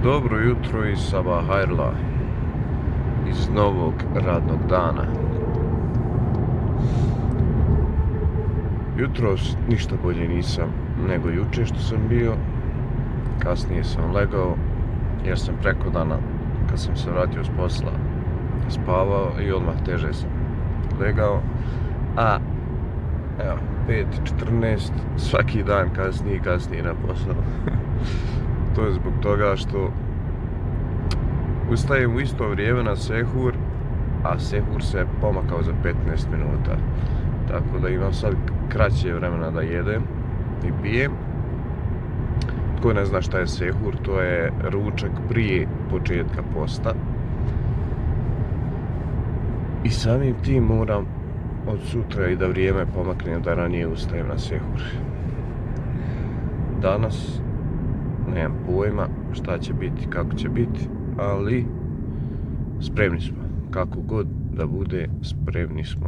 Dobro jutro iz Sabah Hairla, iz novog radnog dana. Jutros ništa bolje nisam nego juče što sam bio. Kasnije sam legao jer sam preko dana, kad sam se vratio s posla, spavao i odmah teže sam legao. A evo, 5:14, svaki dan kasnije na posao. To je zbog toga što ustajem u isto vrijeme na sehur, a sehur se pomakao za 15 minuta. Tako da imam sad kraće vremena da jedem i pijem. Tko ne zna šta je sehur, to je ručak prije početka posta. I samim tim moram od sutra i da vrijeme pomaknem da ranije ustajem na sehur. Danas nemam pojma šta će biti, kako će biti, ali spremni smo. Kako god da bude, spremni smo.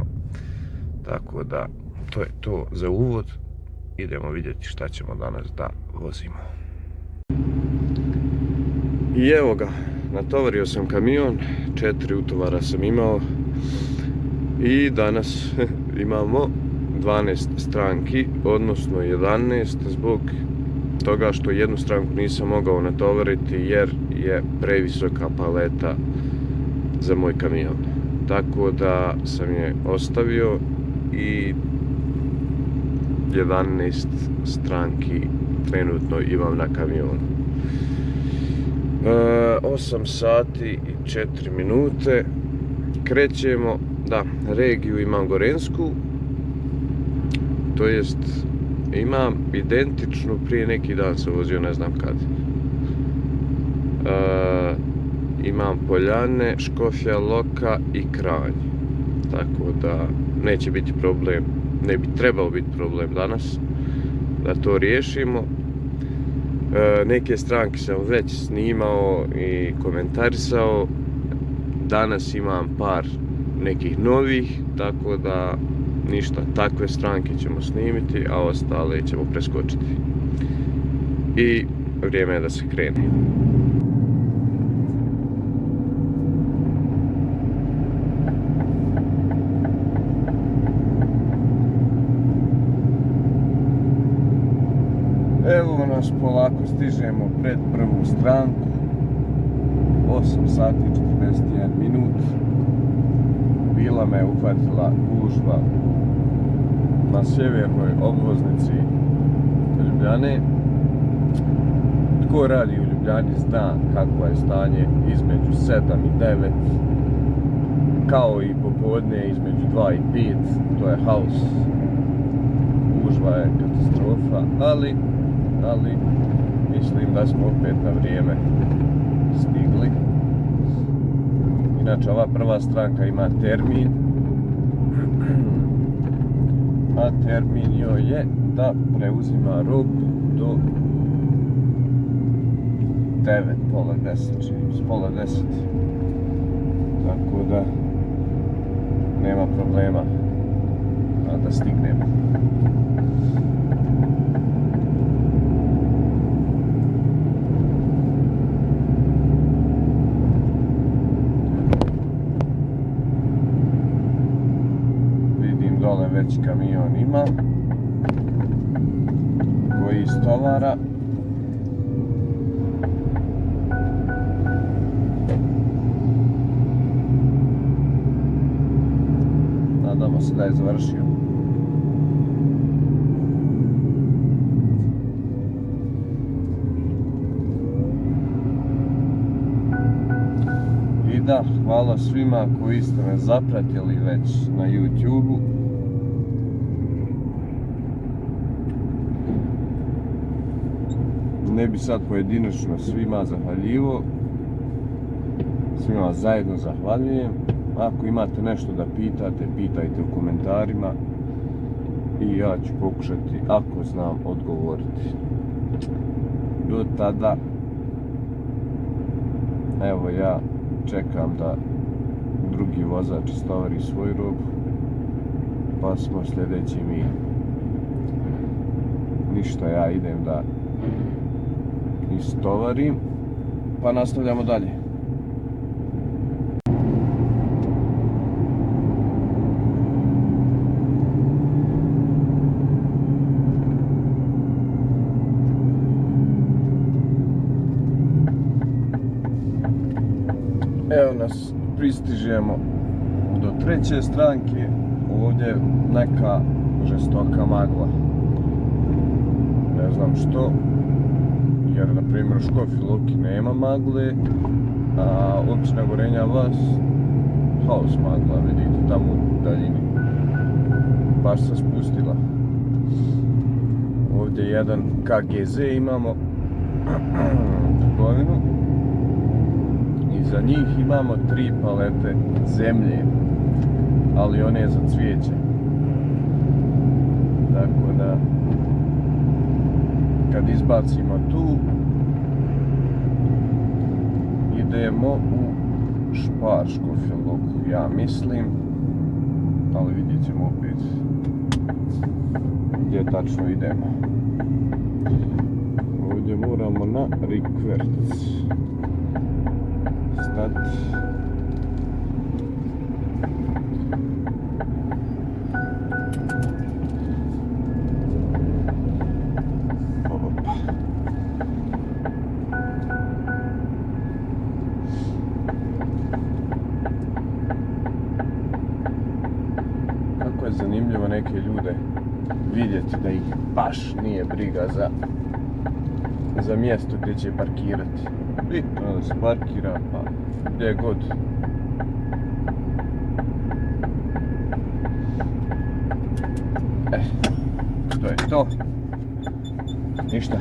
Tako da, to je to za uvod. Idemo vidjeti šta ćemo danas da vozimo. I evo ga, natovario sam kamion, 4 utovara sam imao i danas imamo 12 stranki, odnosno 11 zbog toga što jednu stranku nisam mogao natovariti jer je previsoka paleta za moj kamion. Tako da sam je ostavio i 11 stranki trenutno imam na kamionu. 8 sati i 4 minute. Krećemo, da, regiju imam gorensku, to jest imam identičnu, prije neki dan sam vozio, ne znam kad. Imam Poljane, Škofja Loka i Kranj. Tako da neće biti problem, ne bi trebao biti problem danas da to riješimo. Neke stranke sam već snimao i komentarisao. Danas imam par nekih novih, tako da ništa, takve stranke ćemo snimiti, a ostale ćemo preskočiti. I vrijeme je da se krene. Evo nas, polako stižemo pred prvu stranku. 8 sati i 41 minut. Bila me uhvatila gužva na sjevernoj obvoznici Ljubljane. Tko radi u Ljubljani zna kakvo je stanje između 7 i 9, kao i popodne između 2 i 5, to je haos. Gužva je katastrofa, ali mislim da smo opet na vrijeme stigli. Inače, ova prva stranka ima termin, a termin joj je da preuzima robu do 9, pola 10, pola 10. Tako da nema problema da stignemo. Dole već kamion ima koji istovara. Nadamo se da je završio. I da, hvala svima koji ste me zapratili već na YouTube-u. Ne bi sad pojedinačno svima zahvaljivo, svima zajedno zahvaljujem. Ako imate nešto da pitate, pitajte u komentarima i ja ću pokušati, ako znam, odgovoriti. Do tada, evo ja čekam da drugi vozač istovari svoju robu, pa smo sljedeći mi. Ništa, ja idem da istovarim, pa nastavljamo dalje. Evo nas, pristižemo do treće stranke. Ovdje je neka žestoka magla. Ne znam što, jer na primjer u Škofji Loki nema magle, a općina Gorenja Vas haos magla, vidite tamo u daljini. Baš se spustila. Ovdje jedan KGZ imamo trgovinu. Za njih imamo 3 palete zemlje, ali one za cvijeće. Tako da, kad izbacimo tu, idemo u Spar Škofja Loku, ja mislim, ali vidjet ćemo opet gdje tačno idemo. Ovdje moramo na rikverc. Stat. Opa. Kako je zanimljivo neke ljude vidjeti da ih baš nije briga za mjesto gdje će parkirati. Bitno da se parkira, pa gdje god. To je to. Ništa.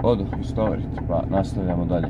Odu istovrit, pa nastavljamo dalje.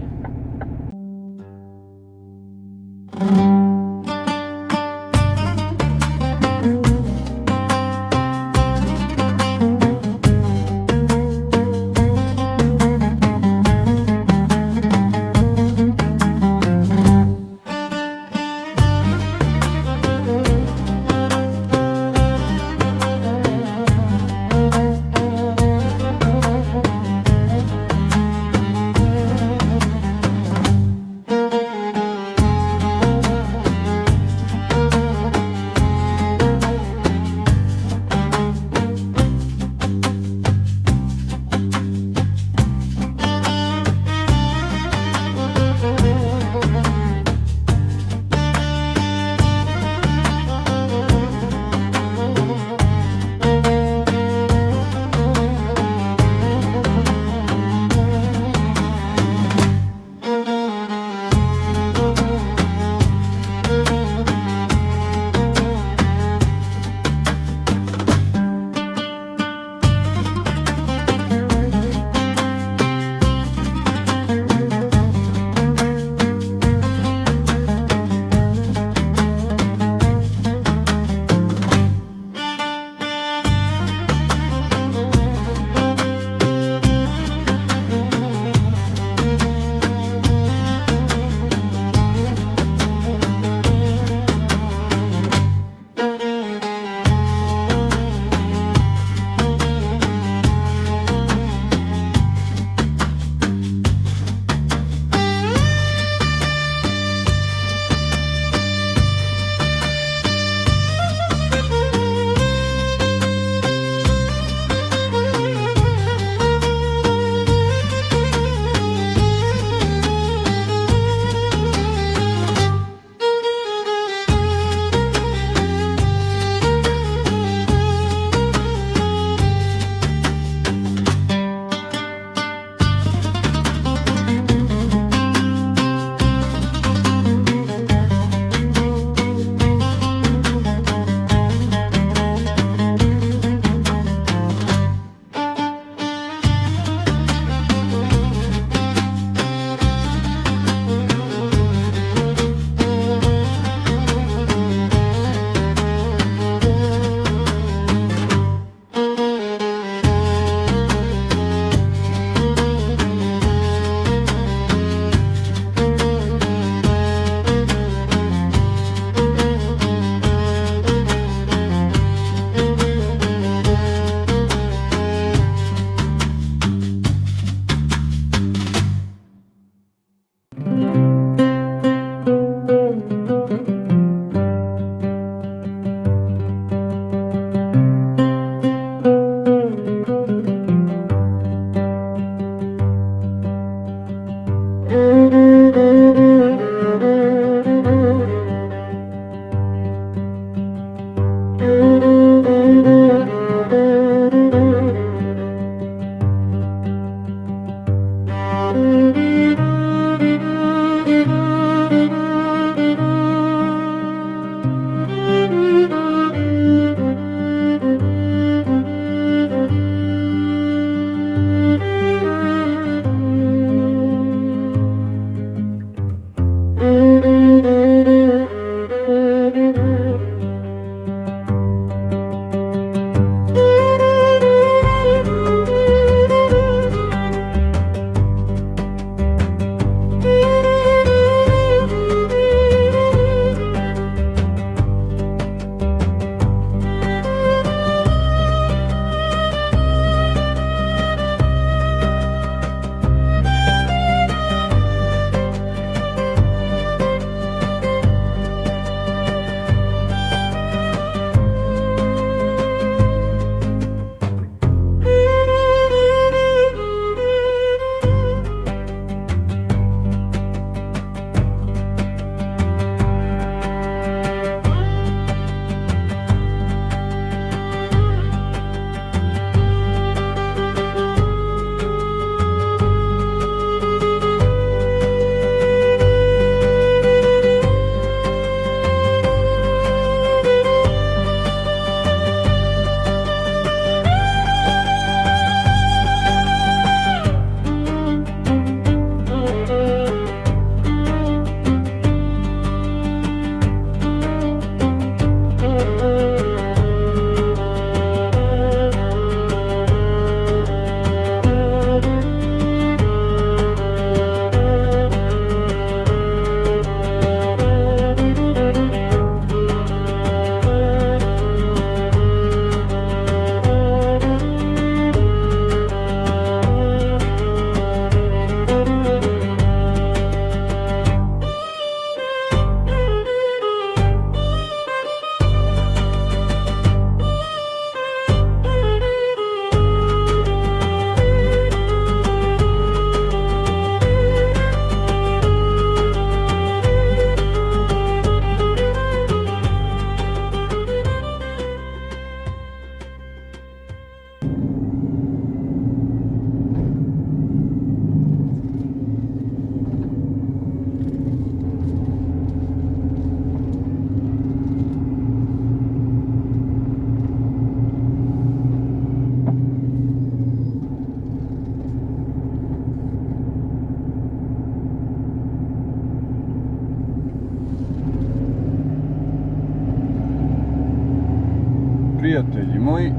Prijatelji moji,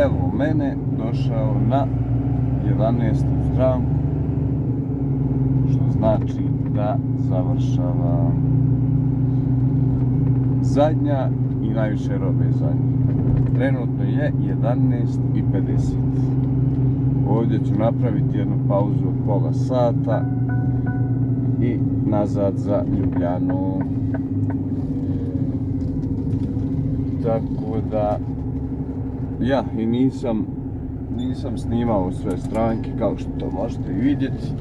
evo mene došao na 11. stranku, što znači da završava zadnja i najviše robe zadnje. Trenutno je 11:50. Ovdje ću napraviti jednu pauzu od pola sata i nazad za Ljubljanu. Tako da ja i nisam snimao sve stranke kao što to možete vidjeti.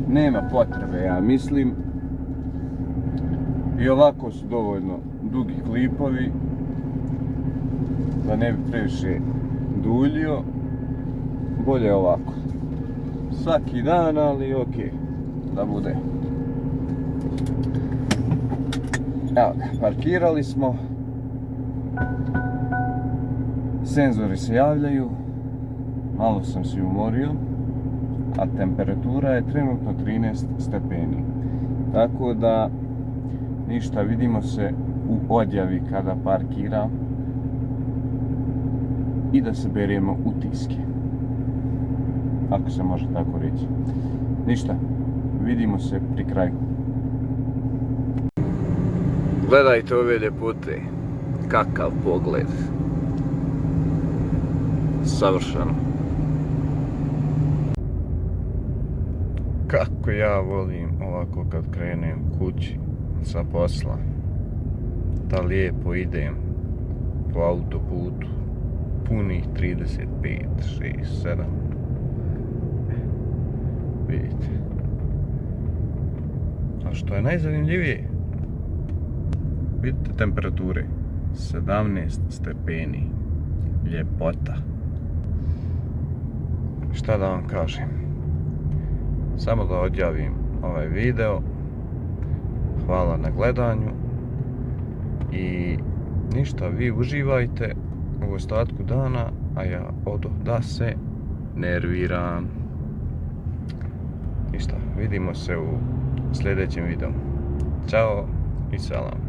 Nema potrebe, ja mislim. I ovako su dovoljno dugi klipovi da ne bi previše duljio. Bolje ovako. Svaki dan, ali ok, da bude. Evo ga, parkirali smo. Senzori se javljaju. Malo sam se umorio. A temperatura je trenutno 13 stepeni. Tako da ništa, vidimo se u odjavi kada parkiram i da se beremo utiske, ako se može tako reći. Ništa, vidimo se pri kraju. Gledajte ove ljepote, kakav pogled, savršeno. Kako ja volim ovako kad krenem kući sa posla, da lijepo idem po autoputu, punih 35, 6, 7, vidite. A što je najzanimljivije, vidite temperature, 17 stepeni, ljepota. Šta da vam kažem, samo da odjavim ovaj video. Hvala na gledanju i ništa, vi uživajte u ostatku dana, a ja odo da se nerviram. Ništa, vidimo se u sljedećem videu. Ćao i salam.